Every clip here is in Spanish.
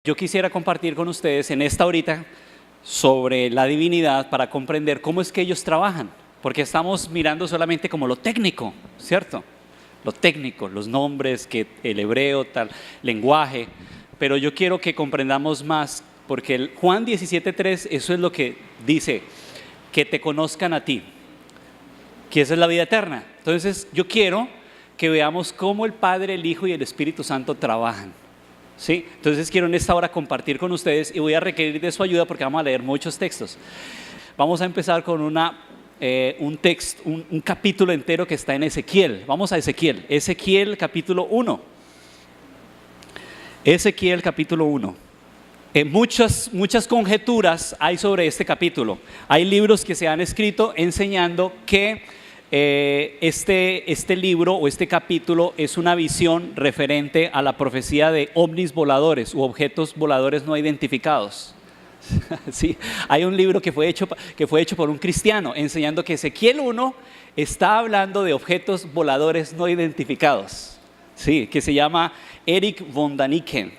yo quisiera compartir con ustedes en esta horita sobre la divinidad para comprender cómo es que ellos trabajan, porque estamos mirando solamente como lo técnico, ¿cierto? Lo técnico, los nombres, que el hebreo, tal lenguaje, pero yo quiero que comprendamos más, porque el Juan 17:3, eso es lo que dice, que te conozcan a ti, que esa es la vida eterna. Entonces yo quiero que veamos cómo el Padre, el Hijo y el Espíritu Santo trabajan, ¿sí? Entonces quiero en esta hora compartir con ustedes y voy a requerir de su ayuda porque vamos a leer muchos textos. Vamos a empezar con un texto, un capítulo entero que está en Ezequiel. Vamos a Ezequiel capítulo 1. Ezequiel capítulo 1. Muchas conjeturas hay sobre este capítulo. Hay libros que se han escrito enseñando que este libro o este capítulo es una visión referente a la profecía de ovnis voladores u objetos voladores no identificados. Sí, hay un libro que fue hecho por un cristiano enseñando que Ezequiel 1 está hablando de objetos voladores no identificados, sí, que se llama Erich von Däniken.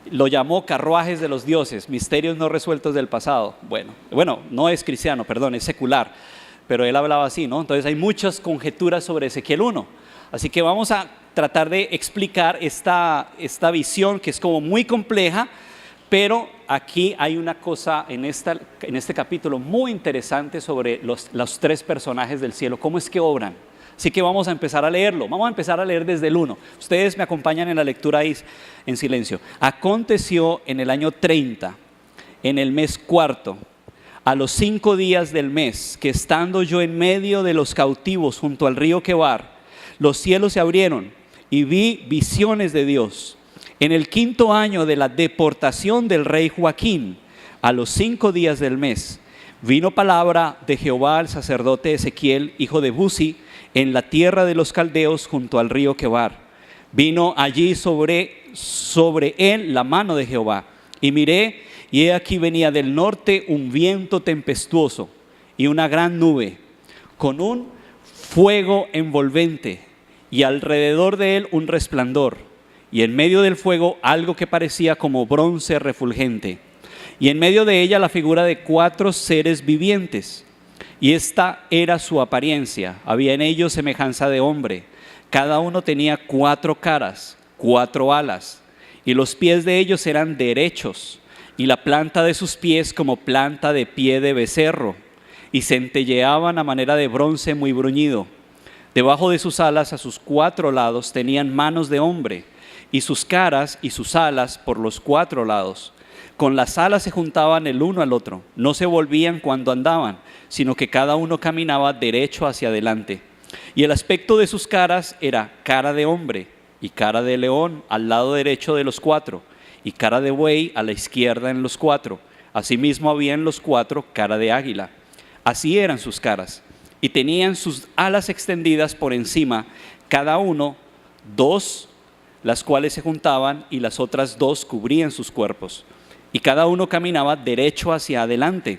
Lo llamó carruajes de los dioses, misterios no resueltos del pasado. Bueno, no es cristiano, perdón, es secular, pero él hablaba así, ¿no? Entonces hay muchas conjeturas sobre Ezequiel 1. Así que vamos a tratar de explicar esta visión que es como muy compleja, pero aquí hay una cosa en este capítulo muy interesante sobre los tres personajes del cielo, cómo es que obran. Así que vamos a empezar a leerlo, vamos a empezar a leer desde el 1. Ustedes me acompañan en la lectura ahí en silencio. Aconteció en el año 30, en el mes cuarto, a los 5 días del mes, que estando yo en medio de los cautivos junto al río Quebar, los cielos se abrieron y vi visiones de Dios. En el 5.º año de la deportación del rey Joaquín, a los 5 días del mes, vino palabra de Jehová al sacerdote Ezequiel, hijo de Buzi, en la tierra de los caldeos junto al río Quebar. Vino allí sobre él la mano de Jehová. Y miré, y he aquí venía del norte un viento tempestuoso y una gran nube, con un fuego envolvente, y alrededor de él un resplandor, y en medio del fuego algo que parecía como bronce refulgente, y en medio de ella la figura de 4 seres vivientes. Y esta era su apariencia, había en ellos semejanza de hombre, cada uno tenía 4 caras, 4 alas, y los pies de ellos eran derechos, y la planta de sus pies como planta de pie de becerro, y centelleaban a manera de bronce muy bruñido. Debajo de sus alas a sus 4 lados tenían manos de hombre, y sus caras y sus alas por los 4 lados. Con las alas se juntaban el uno al otro, no se volvían cuando andaban, sino que cada uno caminaba derecho hacia adelante. Y el aspecto de sus caras era cara de hombre y cara de león al lado derecho de los 4, y cara de buey a la izquierda en los 4. Asimismo había en los 4 cara de águila. Así eran sus caras, y tenían sus alas extendidas por encima, cada uno 2, las cuales se juntaban, y las otras 2 cubrían sus cuerpos. Y cada uno caminaba derecho hacia adelante,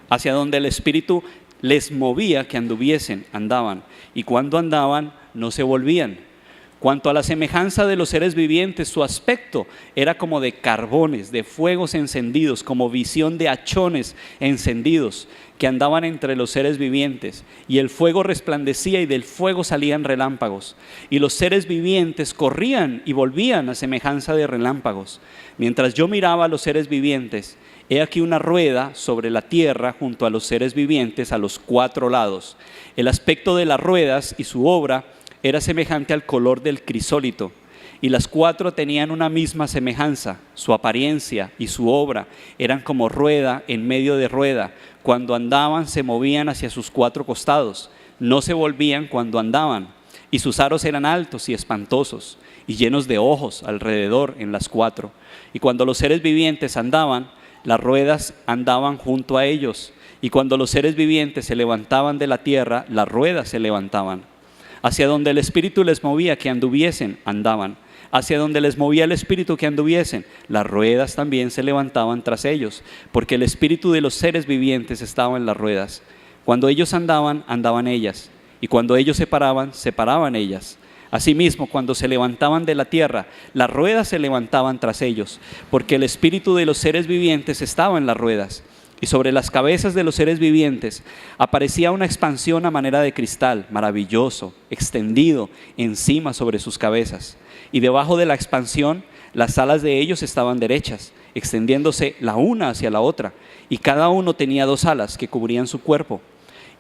hacia donde el Espíritu les movía que anduviesen, andaban. Y cuando andaban, no se volvían. Cuanto a la semejanza de los seres vivientes, su aspecto era como de carbones, de fuegos encendidos, como visión de hachones encendidos, que andaban entre los seres vivientes. Y el fuego resplandecía y del fuego salían relámpagos. Y los seres vivientes corrían y volvían a semejanza de relámpagos. Mientras yo miraba a los seres vivientes, he aquí una rueda sobre la tierra junto a los seres vivientes a los 4 lados. El aspecto de las ruedas y su obra era semejante al color del crisólito, y las 4 tenían una misma semejanza. Su apariencia y su obra eran como rueda en medio de rueda. Cuando andaban se movían hacia sus 4 costados, no se volvían cuando andaban. Y sus aros eran altos y espantosos, y llenos de ojos alrededor en las 4. Y cuando los seres vivientes andaban, las ruedas andaban junto a ellos. Y cuando los seres vivientes se levantaban de la tierra, las ruedas se levantaban. Hacia donde el Espíritu les movía que anduviesen, andaban. Hacia donde les movía el Espíritu que anduviesen, las ruedas también se levantaban tras ellos, porque el Espíritu de los seres vivientes estaba en las ruedas. Cuando ellos andaban, andaban ellas, y cuando ellos se paraban ellas. Asimismo, cuando se levantaban de la tierra, las ruedas se levantaban tras ellos, porque el espíritu de los seres vivientes estaba en las ruedas. Y sobre las cabezas de los seres vivientes aparecía una expansión a manera de cristal, maravilloso, extendido encima sobre sus cabezas. Y debajo de la expansión, las alas de ellos estaban derechas, extendiéndose la una hacia la otra, y cada uno tenía 2 alas que cubrían su cuerpo.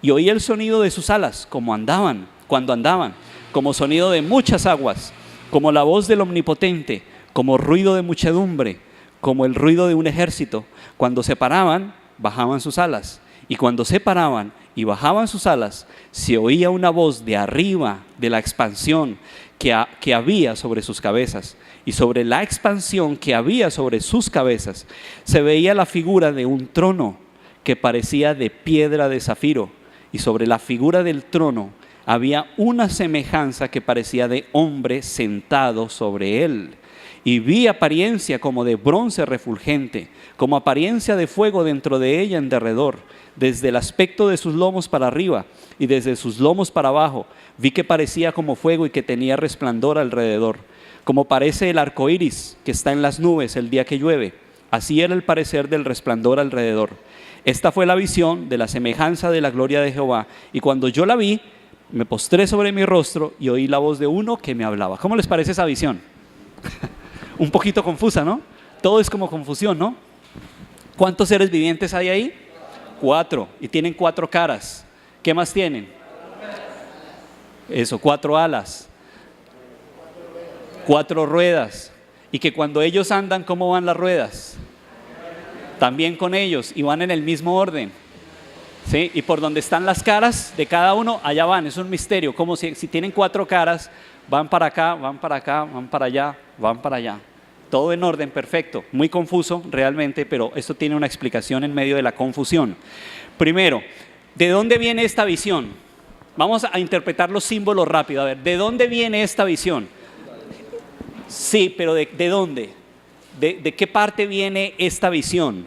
Y oí el sonido de sus alas, cuando andaban, como sonido de muchas aguas, como la voz del Omnipotente, como ruido de muchedumbre, como el ruido de un ejército. Cuando se paraban, bajaban sus alas, y cuando se paraban y bajaban sus alas, se oía una voz de arriba de la expansión que había sobre sus cabezas, y sobre la expansión que había sobre sus cabezas se veía la figura de un trono que parecía de piedra de zafiro, y sobre la figura del trono había una semejanza que parecía de hombre sentado sobre él. Y vi apariencia como de bronce refulgente, como apariencia de fuego dentro de ella en derredor. Desde el aspecto de sus lomos para arriba y desde sus lomos para abajo, vi que parecía como fuego y que tenía resplandor alrededor, como parece el arco iris que está en las nubes el día que llueve. Así era el parecer del resplandor alrededor. Esta fue la visión de la semejanza de la gloria de Jehová. Y cuando yo la vi, me postré sobre mi rostro y oí la voz de uno que me hablaba. ¿Cómo les parece esa visión? Un poquito confusa, ¿no? Todo es como confusión, ¿no? ¿Cuántos seres vivientes hay ahí? 4, y tienen 4 caras. ¿Qué más tienen? Eso, 4 alas, 4 ruedas. Y que cuando ellos andan, ¿cómo van las ruedas? También con ellos, y van en el mismo orden. ¿Sí? Y por donde están las caras de cada uno, allá van. Es un misterio, como si tienen 4 caras, van para acá, van para acá, van para allá, van para allá. Todo en orden, perfecto. Muy confuso realmente, pero esto tiene una explicación en medio de la confusión. Primero, ¿de dónde viene esta visión? Vamos a interpretar los símbolos rápido. A ver, ¿de dónde viene esta visión? Sí, pero ¿de dónde? ¿De qué parte viene esta visión?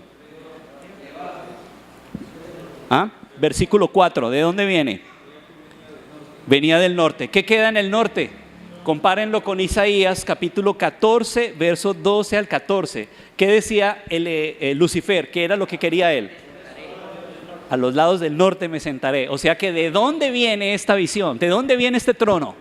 ¿Ah? Versículo 4, ¿de dónde viene? Venía del norte. ¿Qué queda en el norte? Compárenlo con Isaías capítulo 14, versos 12 al 14. ¿Qué decía Lucifer? ¿Qué era lo que quería él? A los lados del norte me sentaré. O sea que ¿de dónde viene esta visión? ¿De dónde viene este trono?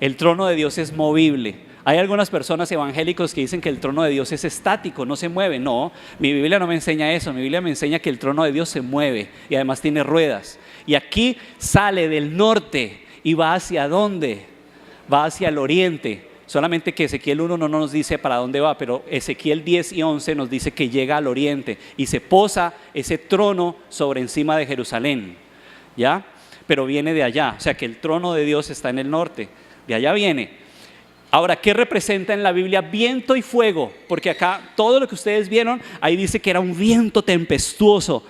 El trono de Dios es movible. Hay algunas personas evangélicos que dicen que el trono de Dios es estático, no se mueve. No, mi Biblia no me enseña eso. Mi Biblia me enseña que el trono de Dios se mueve y además tiene ruedas. Y aquí sale del norte y va hacia ¿dónde? Va hacia el oriente. Solamente que Ezequiel 1 no nos dice para dónde va, pero Ezequiel 10 y 11 nos dice que llega al oriente y se posa ese trono sobre encima de Jerusalén, ¿ya? Pero viene de allá, o sea que el trono de Dios está en el norte, de allá viene. Ahora, ¿qué representa en la Biblia viento y fuego? Porque acá todo lo que ustedes vieron, ahí dice que era un viento tempestuoso,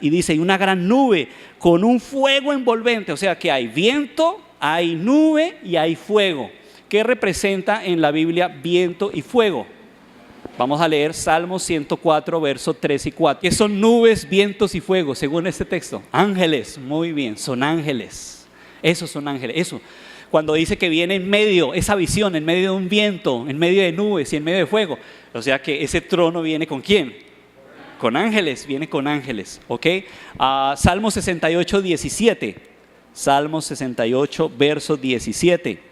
y dice, y una gran nube con un fuego envolvente, o sea que hay viento, hay nube y hay fuego. ¿Qué representa en la Biblia viento y fuego? Vamos a leer Salmos 104, versos 3 y 4. ¿Qué son nubes, vientos y fuego según este texto? Ángeles, muy bien, son ángeles. Esos son ángeles, eso. Cuando dice que viene en medio, esa visión, en medio de un viento, en medio de nubes y en medio de fuego. O sea que ese trono viene ¿con quién? Con ángeles, viene con ángeles, ¿ok? Salmo 68, 17. Salmo 68, verso 17.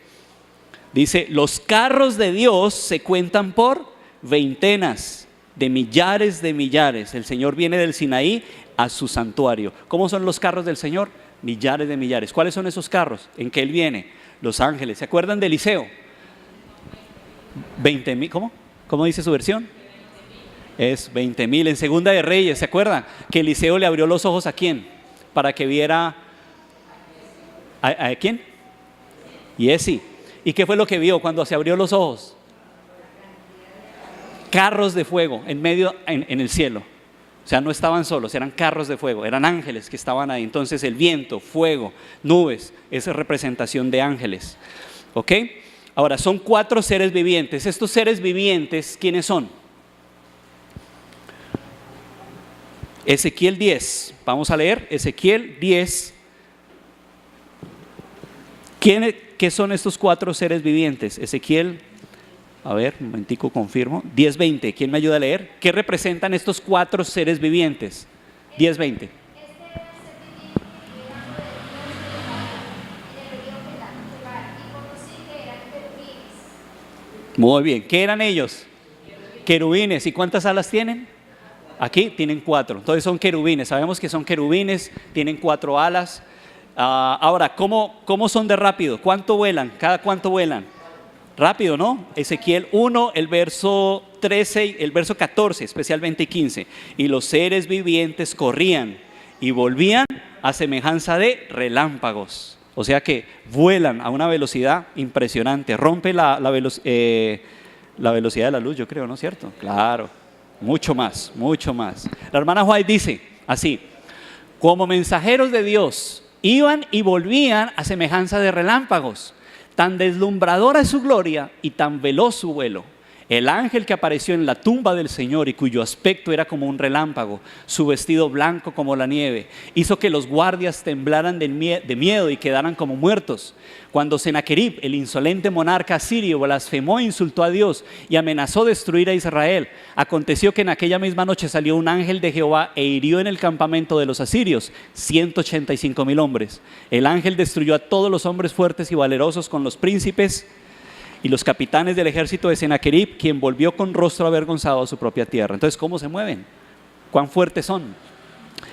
Dice, los carros de Dios se cuentan por veintenas de millares de millares. El Señor viene del Sinaí a su santuario. ¿Cómo son los carros del Señor? Millares de millares. ¿Cuáles son esos carros en que Él viene? Los ángeles. ¿Se acuerdan de Eliseo? 20,000. ¿Cómo dice su versión? Es 20,000. En Segunda de Reyes, ¿se acuerdan? Que Eliseo le abrió los ojos ¿a quién? Para que viera ¿a quién? Giezi. ¿Y qué fue lo que vio cuando se abrió los ojos? Carros de fuego en el cielo. O sea, no estaban solos, eran carros de fuego, eran ángeles que estaban ahí. Entonces el viento, fuego, nubes, esa es representación de ángeles. ¿Ok? Ahora, son 4 seres vivientes. Estos seres vivientes, ¿quiénes son? Ezequiel 10. Vamos a leer Ezequiel 10. ¿Qué ¿qué son estos 4 seres vivientes? Ezequiel, a ver, un momentico, confirmo. 10:20, ¿quién me ayuda a leer? ¿Qué representan estos 4 seres vivientes? 10:20. Muy bien, ¿qué eran ellos? Querubines. ¿Y cuántas alas tienen? Aquí tienen 4, entonces son querubines. Sabemos que son querubines, tienen 4 alas. Ahora, ¿cómo son de rápido? ¿Cuánto vuelan? ¿Cada cuánto vuelan? Rápido, ¿no? Ezequiel 1, el verso 13, el verso 14, especialmente 15. Y los seres vivientes corrían y volvían a semejanza de relámpagos. O sea que vuelan a una velocidad impresionante. Rompe la velocidad de la luz, yo creo, ¿no es cierto? Claro, mucho más, mucho más. La hermana White dice así: como mensajeros de Dios, iban y volvían a semejanza de relámpagos. Tan deslumbradora es su gloria y tan veloz su vuelo. El ángel que apareció en la tumba del Señor y cuyo aspecto era como un relámpago, su vestido blanco como la nieve, hizo que los guardias temblaran de miedo y quedaran como muertos. Cuando Sennacherib, el insolente monarca asirio, blasfemó e insultó a Dios y amenazó destruir a Israel, aconteció que en aquella misma noche salió un ángel de Jehová e hirió en el campamento de los asirios 185,000 hombres. El ángel destruyó a todos los hombres fuertes y valerosos con los príncipes y los capitanes del ejército de Sennacherib, quien volvió con rostro avergonzado a su propia tierra. Entonces, ¿cómo se mueven? ¿Cuán fuertes son?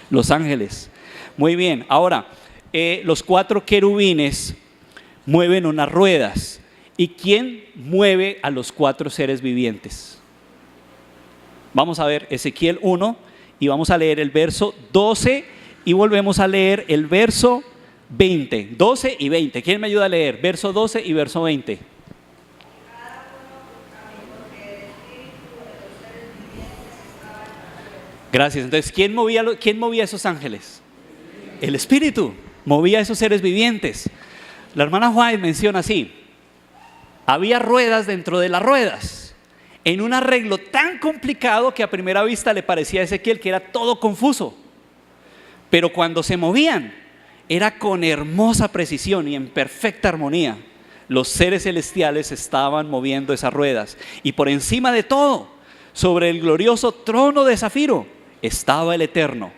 Los ángeles. Muy bien, ahora, los 4 querubines mueven unas ruedas. ¿Y quién mueve a los 4 seres vivientes? Vamos a ver Ezequiel 1 y vamos a leer el verso 12 y volvemos a leer el verso 20. 12 y 20. ¿Quién me ayuda a leer? Verso 12 y verso 20. Gracias. Entonces, ¿quién movía esos ángeles? El Espíritu movía a esos seres vivientes. La hermana White menciona así: había ruedas dentro de las ruedas, en un arreglo tan complicado que a primera vista le parecía a Ezequiel que era todo confuso. Pero cuando se movían, era con hermosa precisión y en perfecta armonía. Los seres celestiales estaban moviendo esas ruedas. Y por encima de todo, sobre el glorioso trono de zafiro, estaba el Eterno,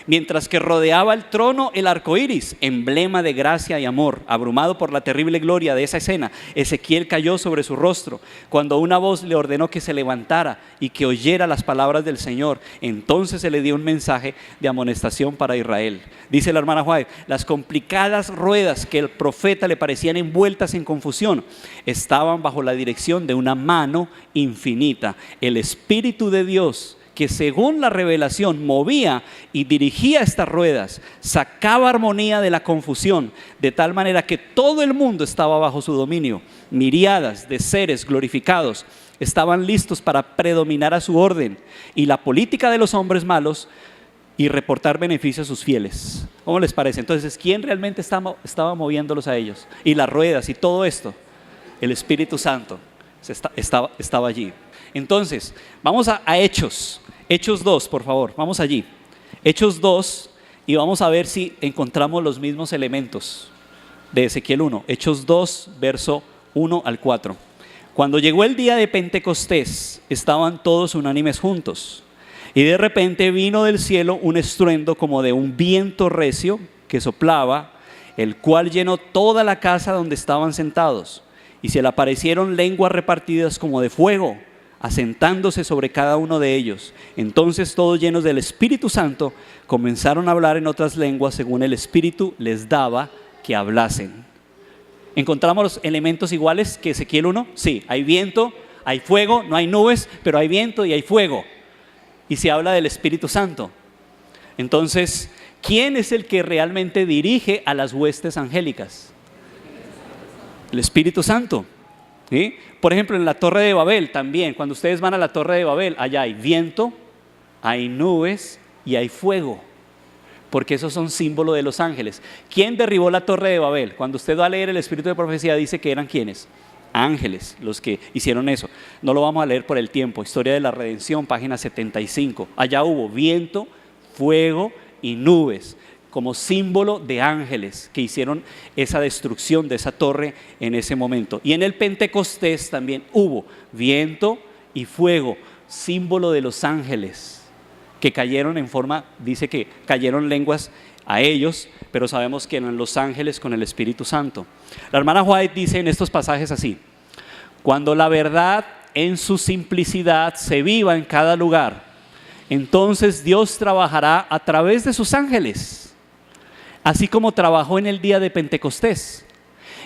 mientras que rodeaba el trono el arco iris, emblema de gracia y amor. Abrumado por la terrible gloria de esa escena, Ezequiel cayó sobre su rostro, cuando una voz le ordenó que se levantara y que oyera las palabras del Señor. Entonces se le dio un mensaje de amonestación para Israel. Dice la hermana White: las complicadas ruedas que el profeta le parecían envueltas en confusión, estaban bajo la dirección de una mano infinita, el Espíritu de Dios, que según la revelación movía y dirigía estas ruedas, sacaba armonía de la confusión, de tal manera que todo el mundo estaba bajo su dominio. Miríadas de seres glorificados estaban listos para predominar a su orden y la política de los hombres malos y reportar beneficios a sus fieles. ¿Cómo les parece? Entonces, ¿quién realmente estaba moviéndolos a ellos? Y las ruedas y todo esto, el Espíritu Santo estaba allí. Entonces, vamos a Hechos. Hechos 2, por favor, vamos allí. Hechos 2 y vamos a ver si encontramos los mismos elementos de Ezequiel 1. Hechos 2, verso 1 al 4. Cuando llegó el día de Pentecostés, estaban todos unánimes juntos. Y de repente vino del cielo un estruendo como de un viento recio que soplaba, el cual llenó toda la casa donde estaban sentados. Y se le aparecieron lenguas repartidas como de fuego, asentándose sobre cada uno de ellos. Entonces todos, llenos del Espíritu Santo, comenzaron a hablar en otras lenguas según el Espíritu les daba que hablasen. ¿Encontramos los elementos iguales que Ezequiel 1? Sí, hay viento, hay fuego, no hay nubes, pero hay viento y hay fuego. Y se habla del Espíritu Santo. Entonces, ¿quién es el que realmente dirige a las huestes angélicas? El Espíritu Santo. ¿Sí? Por ejemplo, en la Torre de Babel también, cuando ustedes van a la Torre de Babel, allá hay viento, hay nubes y hay fuego, porque esos son símbolos de los ángeles. ¿Quién derribó la Torre de Babel? Cuando usted va a leer el Espíritu de Profecía, dice que eran ¿quiénes? Ángeles los que hicieron eso. No lo vamos a leer por el tiempo. Historia de la Redención, página 75. Allá hubo viento, fuego y nubes, como símbolo de ángeles que hicieron esa destrucción de esa torre en ese momento. Y en el Pentecostés también hubo viento y fuego, símbolo de los ángeles que cayeron en forma, dice que cayeron lenguas a ellos, pero sabemos que eran los ángeles con el Espíritu Santo. La hermana White dice en estos pasajes así: cuando la verdad en su simplicidad se viva en cada lugar, entonces Dios trabajará a través de sus ángeles, así como trabajó en el día de Pentecostés,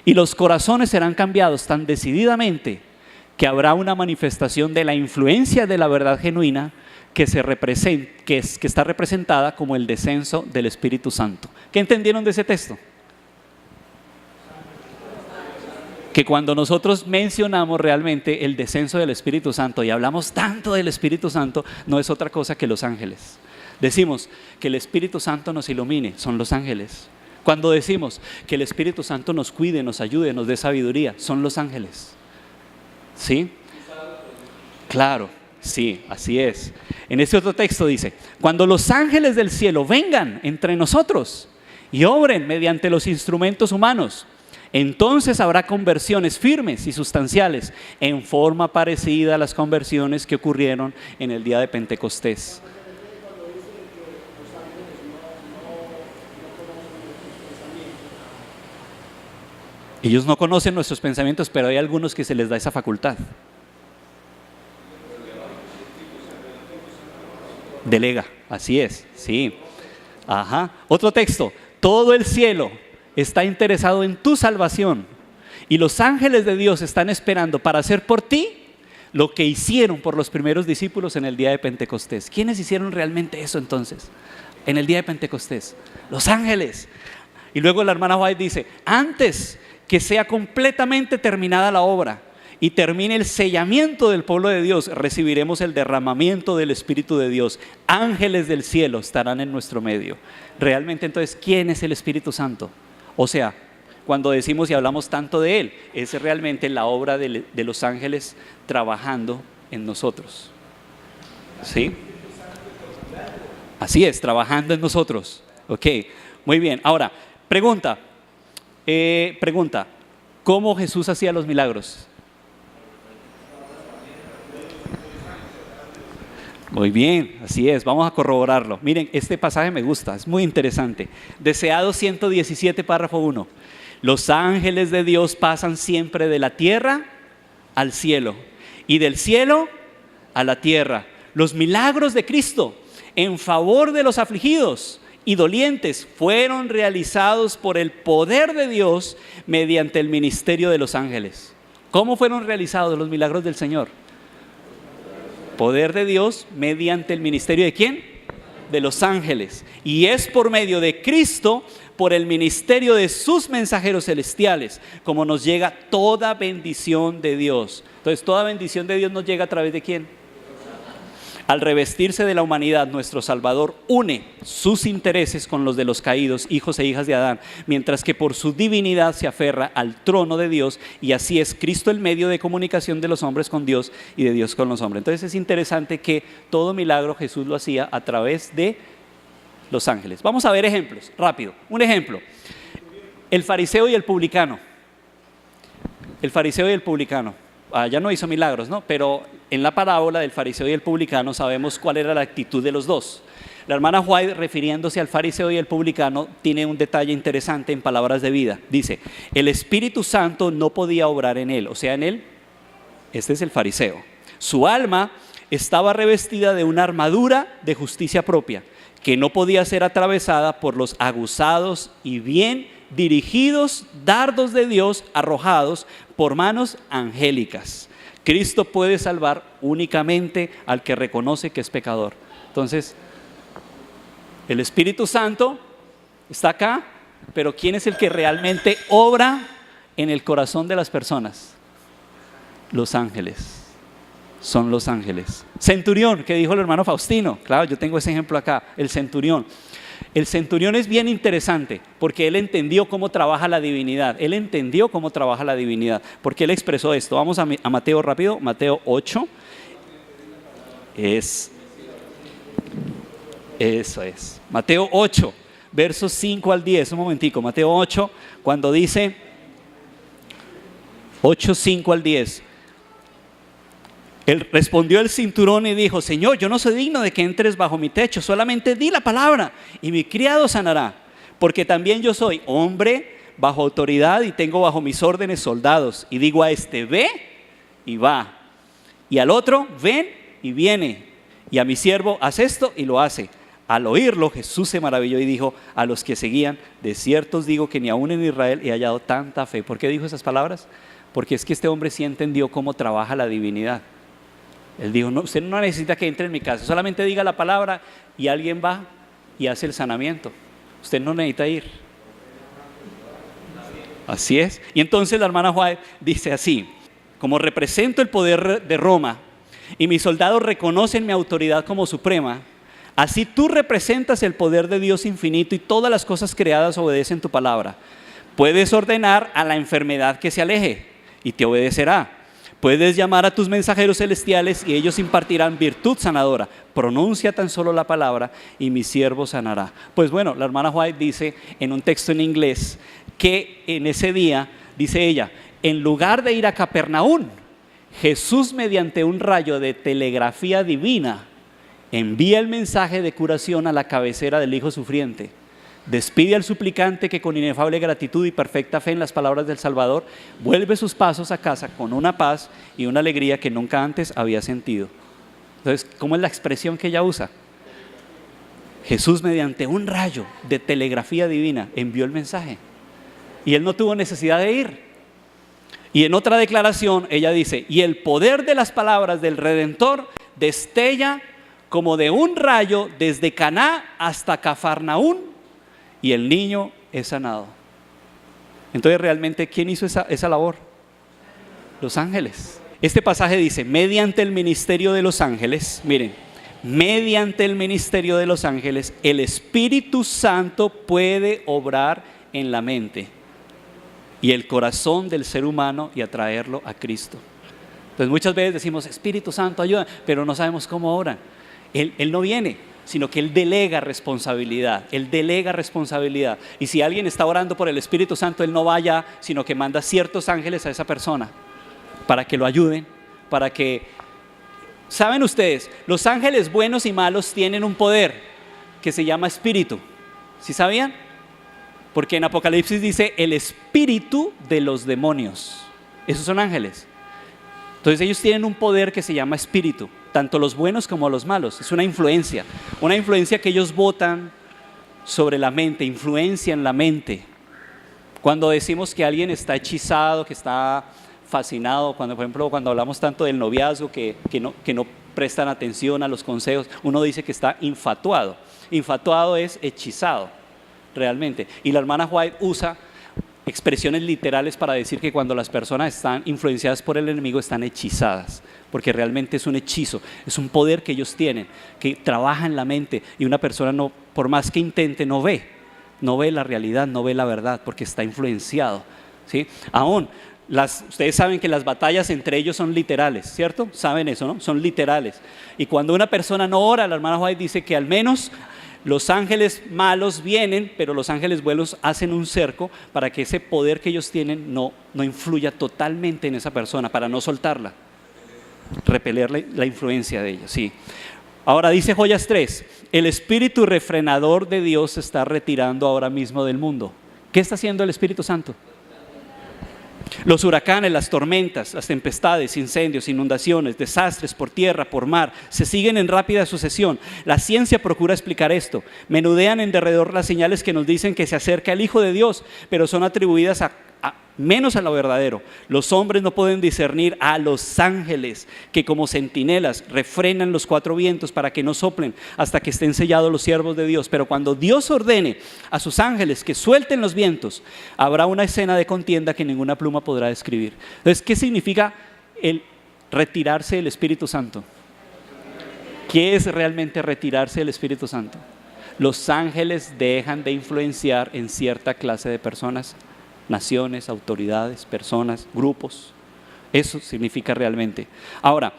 y los corazones serán cambiados tan decididamente que habrá una manifestación de la influencia de la verdad genuina que está representada como el descenso del Espíritu Santo. ¿Qué entendieron de ese texto? Que cuando nosotros mencionamos realmente el descenso del Espíritu Santo y hablamos tanto del Espíritu Santo, no es otra cosa que los ángeles. Decimos que el Espíritu Santo nos ilumine, son los ángeles. Cuando decimos que el Espíritu Santo nos cuide, nos ayude, nos dé sabiduría, son los ángeles. ¿Sí? Claro, sí, así es. En este otro texto dice: cuando los ángeles del cielo vengan entre nosotros y obren mediante los instrumentos humanos, entonces habrá conversiones firmes y sustanciales en forma parecida a las conversiones que ocurrieron en el día de Pentecostés. Ellos no conocen nuestros pensamientos, pero hay algunos que se les da esa facultad. Delega, así es, sí. Ajá. Otro texto: todo el cielo está interesado en tu salvación y los ángeles de Dios están esperando para hacer por ti lo que hicieron por los primeros discípulos en el día de Pentecostés. ¿Quiénes hicieron realmente eso entonces en el día de Pentecostés? Los ángeles. Y luego la hermana White dice: antes que sea completamente terminada la obra y termine el sellamiento del pueblo de Dios, recibiremos el derramamiento del Espíritu de Dios. Ángeles del cielo estarán en nuestro medio. Realmente entonces, ¿quién es el Espíritu Santo? O sea, cuando decimos y hablamos tanto de Él, es realmente la obra de los ángeles trabajando en nosotros. ¿Sí? Así es, trabajando en nosotros. Ok, muy bien. Ahora, pregunta, ¿cómo Jesús hacía los milagros? Muy bien, así es, vamos a corroborarlo. Miren, este pasaje me gusta, es muy interesante. Deseado 117, párrafo 1. Los ángeles de Dios pasan siempre de la tierra al cielo y del cielo a la tierra. Los milagros de Cristo en favor de los afligidos y dolientes fueron realizados por el poder de Dios mediante el ministerio de los ángeles. ¿Cómo fueron realizados los milagros del Señor? Poder de Dios mediante el ministerio ¿de quién? De los ángeles. Y es por medio de Cristo, por el ministerio de sus mensajeros celestiales, como nos llega toda bendición de Dios. Entonces, toda bendición de Dios nos llega a través de ¿quién? Al revestirse de la humanidad, nuestro Salvador une sus intereses con los de los caídos, hijos e hijas de Adán, mientras que por su divinidad se aferra al trono de Dios, y así es Cristo el medio de comunicación de los hombres con Dios y de Dios con los hombres. Entonces es interesante que todo milagro Jesús lo hacía a través de los ángeles. Vamos a ver ejemplos, rápido. Un ejemplo: el fariseo y el publicano. El fariseo y el publicano. Ya no hizo milagros, ¿no? Pero en la parábola del fariseo y el publicano sabemos cuál era la actitud de los dos. La hermana White, refiriéndose al fariseo y al publicano, tiene un detalle interesante en Palabras de Vida. Dice: el Espíritu Santo no podía obrar en él, o sea, en él, este es el fariseo. Su alma estaba revestida de una armadura de justicia propia, que no podía ser atravesada por los aguzados y bien dirigidos dardos de Dios arrojados por manos angélicas. Cristo puede salvar únicamente al que reconoce que es pecador. Entonces, el Espíritu Santo está acá, pero ¿quién es el que realmente obra en el corazón de las personas? Los ángeles. Son los ángeles. Centurión, que dijo el hermano Faustino. Claro, yo tengo ese ejemplo acá, el centurión. El centurión es bien interesante porque él entendió cómo trabaja la divinidad. Él entendió cómo trabaja la divinidad porque él expresó esto. Vamos a Mateo rápido, Mateo 8. Eso es. Mateo 8, versos 5 al 10, un momentico, Mateo 8, cuando dice 8, 5 al 10. Él respondió el cinturón y dijo: Señor, yo no soy digno de que entres bajo mi techo, solamente di la palabra y mi criado sanará, porque también yo soy hombre bajo autoridad y tengo bajo mis órdenes soldados, y digo a este: ve y va, y al otro: ven y viene, y a mi siervo: haz esto, y lo hace. Al oírlo, Jesús se maravilló y dijo a los que seguían: de cierto os digo que ni aún en Israel he hallado tanta fe. ¿Por qué dijo esas palabras? Porque es que este hombre sí entendió cómo trabaja la divinidad. Él dijo: no, usted no necesita que entre en mi casa, solamente diga la palabra y alguien va y hace el sanamiento. Usted no necesita ir. Así es. Y entonces la hermana White dice así: como represento el poder de Roma y mis soldados reconocen mi autoridad como suprema, así tú representas el poder de Dios infinito y todas las cosas creadas obedecen tu palabra. Puedes ordenar a la enfermedad que se aleje y te obedecerá. Puedes llamar a tus mensajeros celestiales y ellos impartirán virtud sanadora. Pronuncia tan solo la palabra y mi siervo sanará. Pues bueno, la hermana White dice en un texto en inglés que en ese día, dice ella, en lugar de ir a Capernaum, Jesús, mediante un rayo de telegrafía divina, envía el mensaje de curación a la cabecera del hijo sufriente. Despide al suplicante que con inefable gratitud y perfecta fe en las palabras del Salvador vuelve sus pasos a casa con una paz y una alegría que nunca antes había sentido. Entonces, ¿cómo es la expresión que ella usa? Jesús, mediante un rayo de telegrafía divina, envió el mensaje y él no tuvo necesidad de ir. Y en otra declaración ella dice: y el poder de las palabras del Redentor destella como de un rayo desde Caná hasta Cafarnaún, y el niño es sanado. Entonces, realmente, ¿quién hizo esa labor? Los ángeles. Este pasaje dice: mediante el ministerio de los ángeles, miren, mediante el ministerio de los ángeles, el Espíritu Santo puede obrar en la mente y el corazón del ser humano y atraerlo a Cristo. Entonces, muchas veces decimos: Espíritu Santo, ayuda, pero no sabemos cómo obra. Él no viene, sino que Él delega responsabilidad. Él delega responsabilidad. Y si alguien está orando por el Espíritu Santo, Él no vaya, sino que manda ciertos ángeles a esa persona para que lo ayuden, para que... ¿Saben ustedes? Los ángeles buenos y malos tienen un poder que se llama espíritu. ¿Sí sabían? Porque en Apocalipsis dice el espíritu de los demonios. Esos son ángeles. Entonces ellos tienen un poder que se llama espíritu, tanto los buenos como los malos. Es una influencia que ellos botan sobre la mente, influencian la mente. Cuando decimos que alguien está hechizado, que está fascinado, por ejemplo, cuando hablamos tanto del noviazgo, que no prestan atención a los consejos, uno dice que está infatuado. Infatuado es hechizado, realmente. Y la hermana White usa expresiones literales para decir que cuando las personas están influenciadas por el enemigo están hechizadas, porque realmente es un hechizo, es un poder que ellos tienen, que trabaja en la mente, y una persona no, por más que intente, no ve la realidad, no ve la verdad, porque está influenciado, ¿sí? Aún, ustedes saben que las batallas entre ellos son literales, ¿cierto? Saben eso, ¿no? Son literales. Y cuando una persona no ora, la hermana White dice que al menos los ángeles malos vienen, pero los ángeles buenos hacen un cerco para que ese poder que ellos tienen no influya totalmente en esa persona, para no soltarla, repeler la influencia de ella, sí. Ahora dice Joyas 3, el espíritu refrenador de Dios se está retirando ahora mismo del mundo. ¿Qué está haciendo el Espíritu Santo? Los huracanes, las tormentas, las tempestades, incendios, inundaciones, desastres por tierra, por mar, se siguen en rápida sucesión. La ciencia procura explicar esto. Menudean en derredor las señales que nos dicen que se acerca el Hijo de Dios, pero son atribuidas menos a lo verdadero. Los hombres no pueden discernir a los ángeles que como centinelas refrenan los cuatro vientos para que no soplen hasta que estén sellados los siervos de Dios. Pero cuando Dios ordene a sus ángeles que suelten los vientos, habrá una escena de contienda que ninguna pluma podrá describir. Entonces, ¿qué significa el retirarse del Espíritu Santo? ¿Qué es realmente retirarse del Espíritu Santo? Los ángeles dejan de influenciar en cierta clase de personas, naciones, autoridades, personas, grupos. Eso significa realmente. Ahora,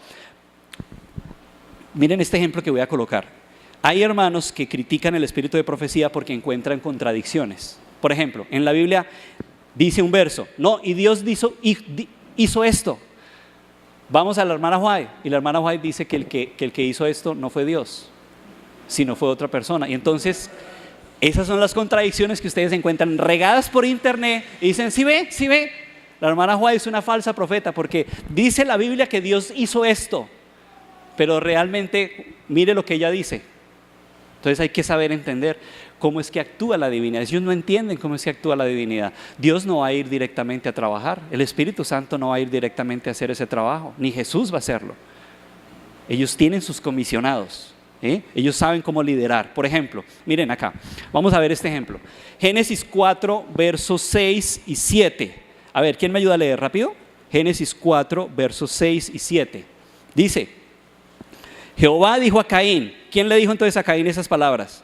miren este ejemplo que voy a colocar. Hay hermanos que critican el espíritu de profecía porque encuentran contradicciones. Por ejemplo, en la Biblia dice un verso, no, y Dios hizo esto. Vamos a la hermana White, y la hermana White dice que el que hizo esto no fue Dios, sino fue otra persona. Y entonces, esas son las contradicciones que ustedes encuentran regadas por internet y dicen, ¿sí ve? ¿Sí ve? La hermana White es una falsa profeta porque dice la Biblia que Dios hizo esto, pero realmente mire lo que ella dice. Entonces hay que saber entender cómo es que actúa la divinidad. Ellos no entienden cómo es que actúa la divinidad. Dios no va a ir directamente a trabajar, el Espíritu Santo no va a ir directamente a hacer ese trabajo, ni Jesús va a hacerlo. Ellos tienen sus comisionados, ellos saben cómo liderar. Por ejemplo, miren acá, vamos a ver este ejemplo. Génesis 4, versos 6 y 7. A ver, ¿quién me ayuda a leer rápido? Génesis 4, versos 6 y 7. Dice, Jehová dijo a Caín. ¿Quién le dijo entonces a Caín esas palabras?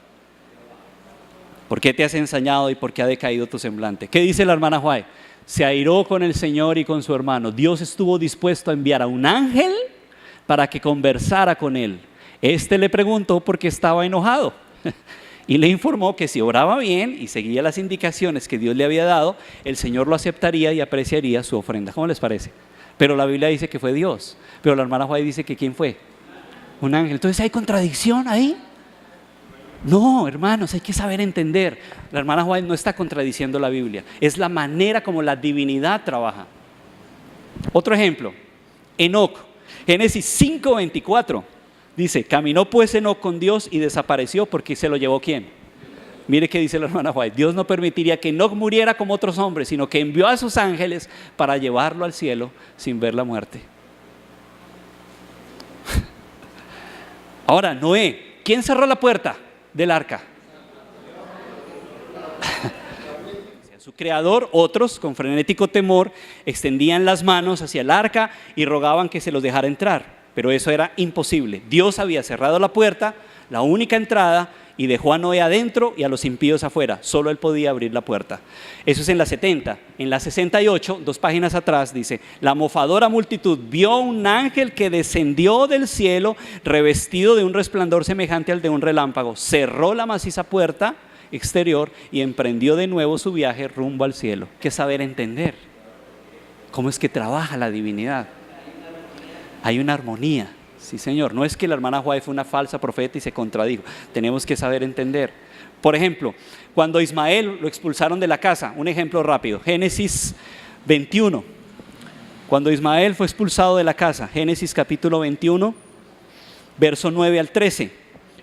¿Por qué te has ensañado y por qué ha decaído tu semblante? ¿Qué dice la hermana Juay? Se airó con el Señor y con su hermano. Dios estuvo dispuesto a enviar a un ángel para que conversara con él. Este le preguntó por qué estaba enojado y le informó que si oraba bien y seguía las indicaciones que Dios le había dado, el Señor lo aceptaría y apreciaría su ofrenda. ¿Cómo les parece? Pero la Biblia dice que fue Dios, pero la hermana Juay dice que ¿quién fue? Un ángel. Entonces hay contradicción ahí. No, hermanos, hay que saber entender. La hermana Juan no está contradiciendo la Biblia, es la manera como la divinidad trabaja. Otro ejemplo, Enoc, Génesis 5:24, dice, caminó pues Enoc con Dios y desapareció porque se lo llevó ¿quién? Mire qué dice la hermana Juan, Dios no permitiría que Enoc muriera como otros hombres, sino que envió a sus ángeles para llevarlo al cielo sin ver la muerte. Ahora, Noé, ¿quién cerró la puerta del arca? Su creador. Otros, con frenético temor, extendían las manos hacia el arca y rogaban que se los dejara entrar, pero eso era imposible. Dios había cerrado la puerta, la única entrada, y dejó a Noé adentro y a los impíos afuera. Solo él podía abrir la puerta. Eso es en la 70. En la 68, 2 páginas atrás, dice, la mofadora multitud vio un ángel que descendió del cielo revestido de un resplandor semejante al de un relámpago. Cerró la maciza puerta exterior y emprendió de nuevo su viaje rumbo al cielo. Hay que saber entender cómo es que trabaja la divinidad. Hay una armonía. Sí, Señor, no es que la hermana Juárez fue una falsa profeta y se contradijo, tenemos que saber entender. Por ejemplo, cuando Ismael lo expulsaron de la casa, un ejemplo rápido, Génesis 21, cuando Ismael fue expulsado de la casa, Génesis capítulo 21, verso 9 al 13,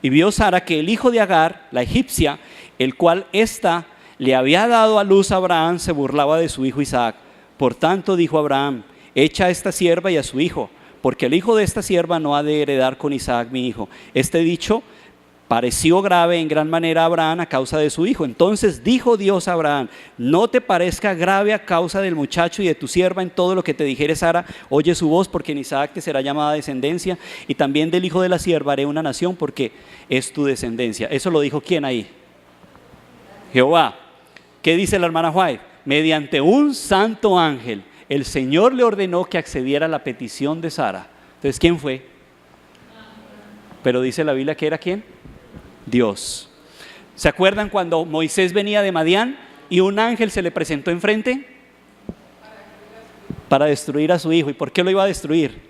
y vio Sara que el hijo de Agar, la egipcia, el cual ésta le había dado a luz a Abraham, se burlaba de su hijo Isaac. Por tanto dijo Abraham, echa a esta sierva y a su hijo, porque el hijo de esta sierva no ha de heredar con Isaac mi hijo. Este dicho pareció grave en gran manera a Abraham a causa de su hijo. Entonces dijo Dios a Abraham, no te parezca grave a causa del muchacho y de tu sierva en todo lo que te dijere Sara, oye su voz, porque en Isaac te será llamada descendencia, y también del hijo de la sierva haré una nación, porque es tu descendencia. Eso lo dijo ¿quién ahí? Jehová. ¿Qué dice la hermana White? Mediante un santo ángel el Señor le ordenó que accediera a la petición de Sara. Entonces, ¿quién fue? Pero dice la Biblia que era ¿quién? Dios. ¿Se acuerdan cuando Moisés venía de Madián y un ángel se le presentó enfrente? Para destruir a su hijo. ¿Y por qué lo iba a destruir?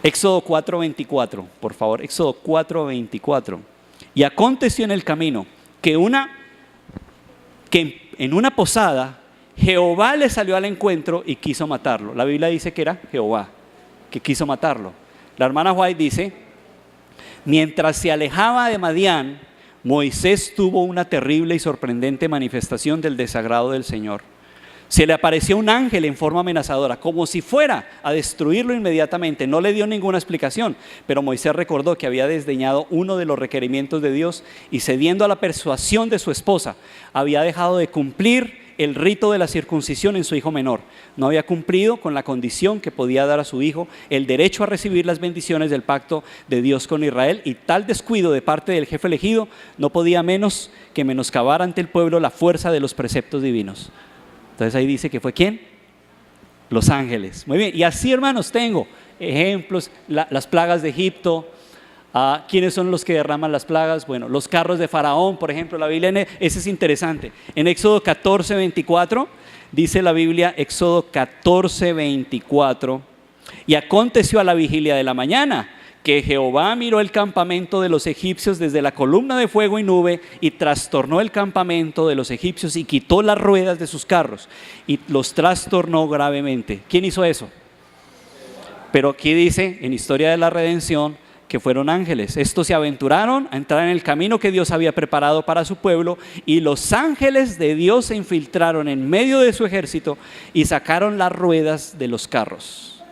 Éxodo 4:24, por favor, Éxodo 4:24. Y aconteció en el camino que en una posada Jehová le salió al encuentro y quiso matarlo. La Biblia dice que era Jehová que quiso matarlo. La hermana White dice, mientras se alejaba de Madián, Moisés tuvo una terrible y sorprendente manifestación del desagrado del Señor. Se le apareció un ángel en forma amenazadora, como si fuera a destruirlo inmediatamente. No le dio ninguna explicación, pero Moisés recordó que había desdeñado uno de los requerimientos de Dios y, cediendo a la persuasión de su esposa, había dejado de cumplir el rito de la circuncisión en su hijo menor. No había cumplido con la condición que podía dar a su hijo el derecho a recibir las bendiciones del pacto de Dios con Israel, y tal descuido de parte del jefe elegido no podía menos que menoscabar ante el pueblo la fuerza de los preceptos divinos. Entonces ahí dice que fue ¿quién? Los ángeles. Muy bien, y así, hermanos, tengo ejemplos, las plagas de Egipto, ¿Quiénes son los que derraman las plagas? Bueno, los carros de Faraón, por ejemplo, la Biblia, ese es interesante. En Éxodo 14, 24, dice la Biblia, Éxodo 14, 24, y aconteció a la vigilia de la mañana, que Jehová miró el campamento de los egipcios desde la columna de fuego y nube, y trastornó el campamento de los egipcios y quitó las ruedas de sus carros, y los trastornó gravemente. ¿Quién hizo eso? Pero aquí dice, en Historia de la Redención, que fueron ángeles. Estos se aventuraron a entrar en el camino que Dios había preparado para su pueblo, y los ángeles de Dios se infiltraron en medio de su ejército y sacaron las ruedas de los carros.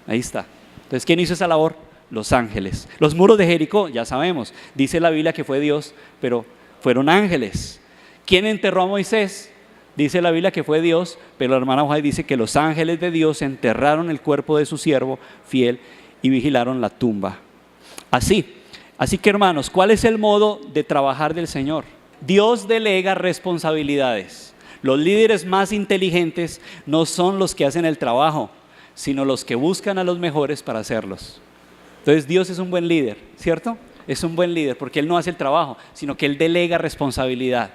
Ahí está. Entonces, ¿quién hizo esa labor? Los ángeles. Los muros de Jericó, ya sabemos, dice la Biblia que fue Dios, pero fueron ángeles. ¿Quién enterró a Moisés? Dice la Biblia que fue Dios, pero la hermana Juárez dice que los ángeles de Dios enterraron el cuerpo de su siervo fiel y vigilaron la tumba. Así que, hermanos, ¿cuál es el modo de trabajar del Señor? Dios delega responsabilidades. Los líderes más inteligentes no son los que hacen el trabajo, sino los que buscan a los mejores para hacerlos. Entonces Dios es un buen líder, ¿cierto? Es un buen líder porque Él no hace el trabajo, sino que Él delega responsabilidad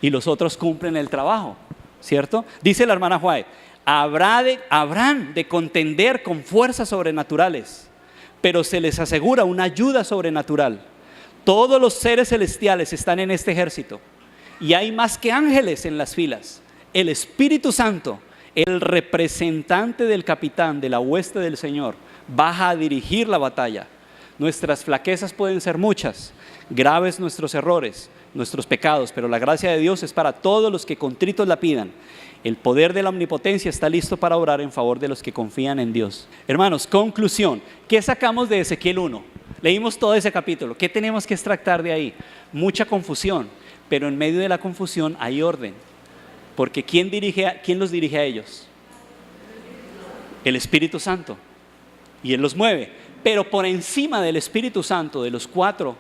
y los otros cumplen el trabajo, ¿cierto? Dice la hermana White, habrán de contender con fuerzas sobrenaturales, pero se les asegura una ayuda sobrenatural. Todos los seres celestiales están en este ejército y hay más que ángeles en las filas. El Espíritu Santo, el representante del capitán de la hueste del Señor, baja a dirigir la batalla. Nuestras flaquezas pueden ser muchas, graves nuestros errores, nuestros pecados, pero la gracia de Dios es para todos los que contritos la pidan. El poder de la omnipotencia está listo para orar en favor de los que confían en Dios. Hermanos, conclusión, ¿qué sacamos de Ezequiel 1? Leímos todo ese capítulo, ¿qué tenemos que extractar de ahí? Mucha confusión, pero en medio de la confusión hay orden, porque ¿quién los dirige a ellos? El Espíritu Santo, y Él los mueve, pero por encima del Espíritu Santo, de los cuatro,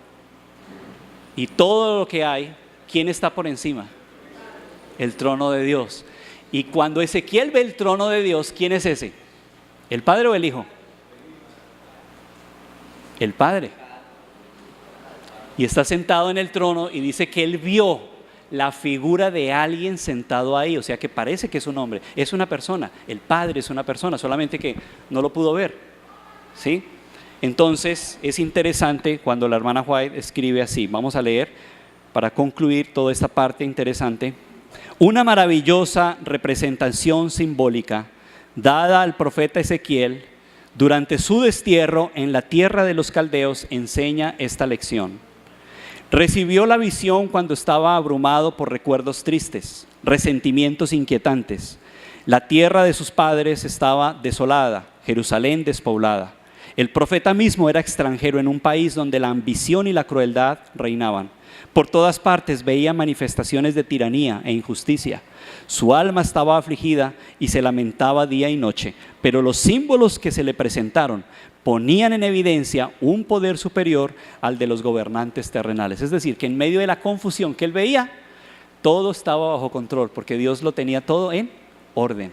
y todo lo que hay, ¿quién está por encima? El trono de Dios. Y cuando Ezequiel ve el trono de Dios, ¿quién es ese? ¿El Padre o el Hijo? El Padre. Y está sentado en el trono y dice que él vio la figura de alguien sentado ahí, o sea que parece que es un hombre, es una persona, el Padre es una persona, solamente que no lo pudo ver, ¿sí? Entonces es interesante cuando la hermana White escribe así. Vamos a leer para concluir toda esta parte interesante. Una maravillosa representación simbólica dada al profeta Ezequiel durante su destierro en la tierra de los caldeos enseña esta lección. Recibió la visión cuando estaba abrumado por recuerdos tristes, resentimientos inquietantes. La tierra de sus padres estaba desolada, Jerusalén despoblada. El profeta mismo era extranjero en un país donde la ambición y la crueldad reinaban. Por todas partes veía manifestaciones de tiranía e injusticia. Su alma estaba afligida y se lamentaba día y noche, pero los símbolos que se le presentaron ponían en evidencia un poder superior al de los gobernantes terrenales. Es decir, que en medio de la confusión que él veía, todo estaba bajo control, porque Dios lo tenía todo en orden.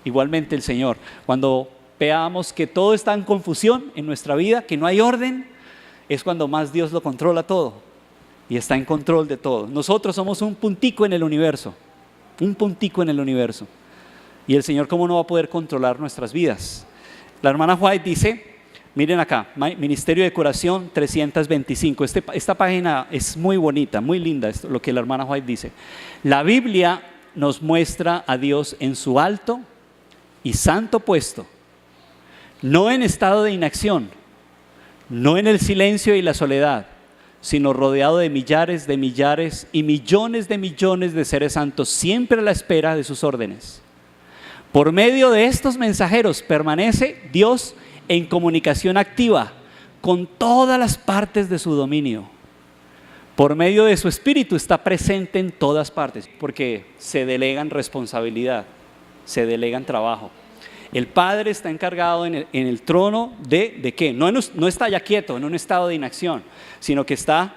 Igualmente el Señor, cuando veamos que todo está en confusión en nuestra vida, que no hay orden, es cuando más Dios lo controla todo y está en control de todo. Nosotros somos un puntico en el universo, un puntico en el universo. Y el Señor, ¿cómo no va a poder controlar nuestras vidas? La hermana White dice, miren acá, Ministerio de Curación 325. Esta página es muy bonita, muy linda, esto, lo que la hermana White dice. La Biblia nos muestra a Dios en su alto y santo puesto, no en estado de inacción, no en el silencio y la soledad, sino rodeado de millares y millones de seres santos, siempre a la espera de sus órdenes. Por medio de estos mensajeros permanece Dios en comunicación activa con todas las partes de su dominio. Por medio de su Espíritu está presente en todas partes, porque se delegan responsabilidad, se delegan trabajo. El Padre está encargado en el trono ¿de qué? No está ya quieto en un estado de inacción, sino que está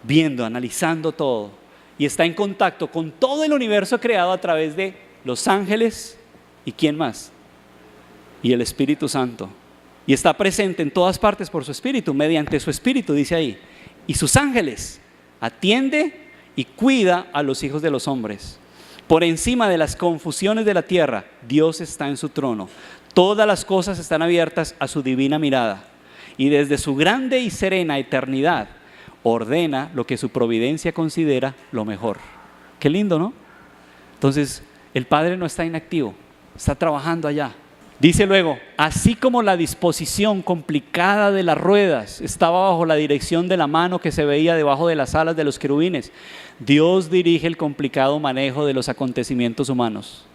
viendo, analizando todo y está en contacto con todo el universo creado a través de los ángeles y ¿quién más? Y el Espíritu Santo. Y está presente en todas partes por su Espíritu, mediante su Espíritu, dice ahí. Y sus ángeles atiende y cuida a los hijos de los hombres. Por encima de las confusiones de la tierra, Dios está en su trono. Todas las cosas están abiertas a su divina mirada. Y desde su grande y serena eternidad, ordena lo que su providencia considera lo mejor. Qué lindo, ¿no? Entonces, el Padre no está inactivo, está trabajando allá. Dice luego, así como la disposición complicada de las ruedas estaba bajo la dirección de la mano que se veía debajo de las alas de los querubines, Dios dirige el complicado manejo de los acontecimientos humanos.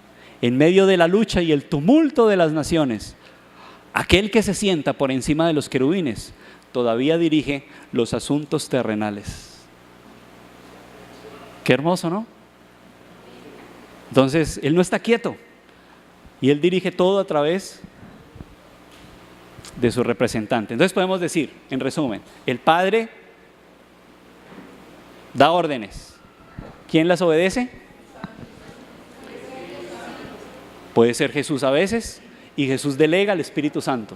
En medio de la lucha y el tumulto de las naciones, aquel que se sienta por encima de los querubines todavía dirige los asuntos terrenales. Qué hermoso, ¿no? Entonces, Él no está quieto. Y Él dirige todo a través de su representante. Entonces podemos decir, en resumen, el Padre da órdenes. ¿Quién las obedece? Puede ser Jesús a veces, y Jesús delega al Espíritu Santo.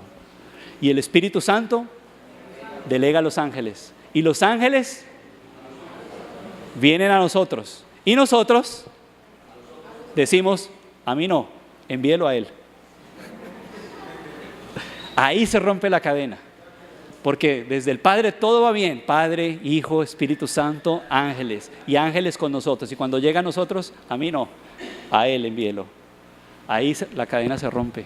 Y el Espíritu Santo delega a los ángeles. Y los ángeles vienen a nosotros. Y nosotros decimos, a mí no. Envíelo a Él. Ahí se rompe la cadena. Porque desde el Padre todo va bien. Padre, Hijo, Espíritu Santo, ángeles. Y ángeles con nosotros. Y cuando llega a nosotros, a mí no. A Él envíelo. Ahí la cadena se rompe.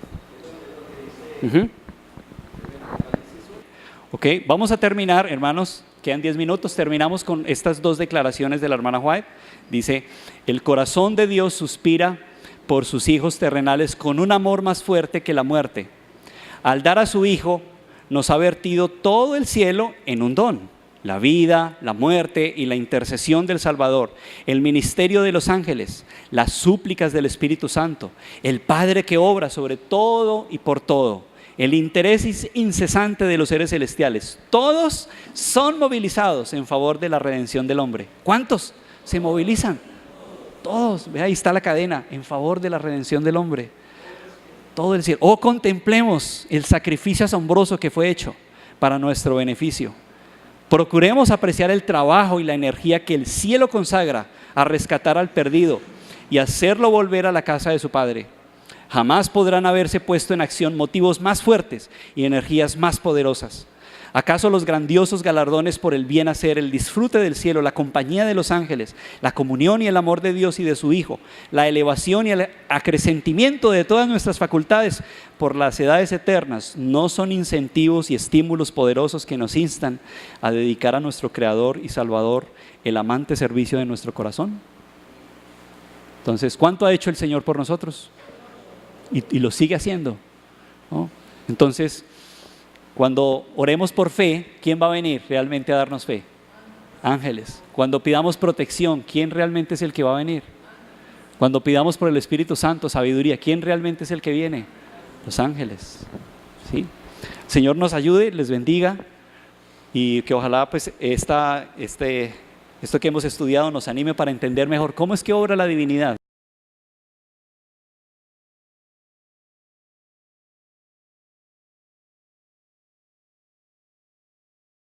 Ok, vamos a terminar, hermanos. Quedan 10 minutos. Terminamos con estas dos declaraciones de la hermana White. Dice, el corazón de Dios suspira por sus hijos terrenales con un amor más fuerte que la muerte. Al dar a su Hijo, nos ha vertido todo el cielo en un don: la vida, la muerte y la intercesión del Salvador, el ministerio de los ángeles, las súplicas del Espíritu Santo, el Padre que obra sobre todo y por todo, el interés incesante de los seres celestiales. Todos son movilizados en favor de la redención del hombre. ¿Cuántos se movilizan? Todos, ve, ahí está la cadena, en favor de la redención del hombre. Todo el cielo. Oh, contemplemos el sacrificio asombroso que fue hecho para nuestro beneficio. Procuremos apreciar el trabajo y la energía que el cielo consagra a rescatar al perdido y hacerlo volver a la casa de su Padre. Jamás podrán haberse puesto en acción motivos más fuertes y energías más poderosas. ¿Acaso los grandiosos galardones por el bien hacer, el disfrute del cielo, la compañía de los ángeles, la comunión y el amor de Dios y de su Hijo, la elevación y el acrecentimiento de todas nuestras facultades por las edades eternas, no son incentivos y estímulos poderosos que nos instan a dedicar a nuestro Creador y Salvador el amante servicio de nuestro corazón? Entonces, ¿cuánto ha hecho el Señor por nosotros? Y lo sigue haciendo, ¿no? Entonces, cuando oremos por fe, ¿quién va a venir realmente a darnos fe? Ángeles. Cuando pidamos protección, ¿quién realmente es el que va a venir? Cuando pidamos por el Espíritu Santo, sabiduría, ¿quién realmente es el que viene? Los ángeles. ¿Sí? El Señor nos ayude, les bendiga, y que ojalá pues esto que hemos estudiado nos anime para entender mejor cómo es que obra la divinidad.